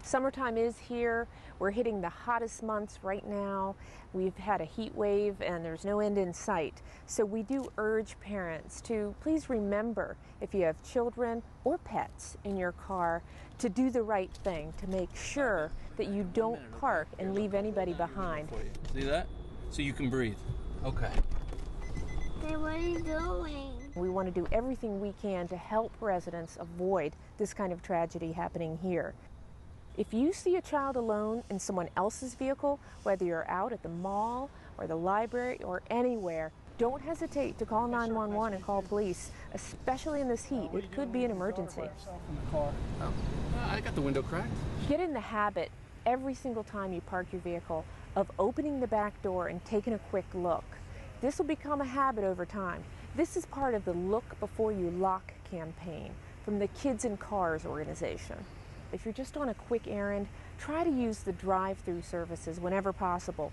Summertime is here. We're hitting the hottest months right now. We've had a heat wave and there's no end in sight. So we do urge parents to please remember, if you have children or pets in your car, to do the right thing, to make sure that you don't park and leave anybody behind. See that? So you can breathe. Okay. Hey, what are you doing? We want to do everything we can to help residents avoid this kind of tragedy happening here. If you see a child alone in someone else's vehicle, whether you're out at the mall or the library or anywhere, don't hesitate to call 911 and call police, especially in this heat. It could be an emergency. I got the window cracked. Get in the habit every single time you park your vehicle of opening the back door and taking a quick look. This will become a habit over time. This is part of the Look Before You Lock campaign from the Kids in Cars organization. If you're just on a quick errand, try to use the drive-through services whenever possible.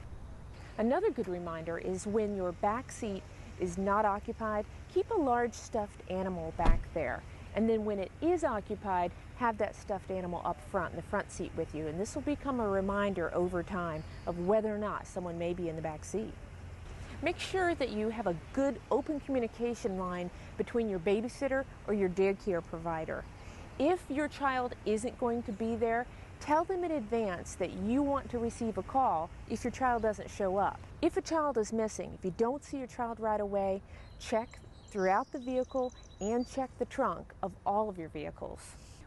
Another good reminder is when your back seat is not occupied, keep a large stuffed animal back there. And then when it is occupied, have that stuffed animal up front in the front seat with you. And this will become a reminder over time of whether or not someone may be in the back seat. Make sure that you have a good open communication line between your babysitter or your daycare provider. If your child isn't going to be there, tell them in advance that you want to receive a call if your child doesn't show up. If a child is missing, if you don't see your child right away, check throughout the vehicle and check the trunk of all of your vehicles.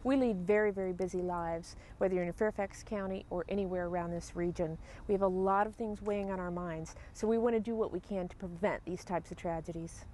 We lead very, very busy lives, whether you're in Fairfax County or anywhere around this region. We have a lot of things weighing on our minds, so we want to do what we can to prevent these types of tragedies.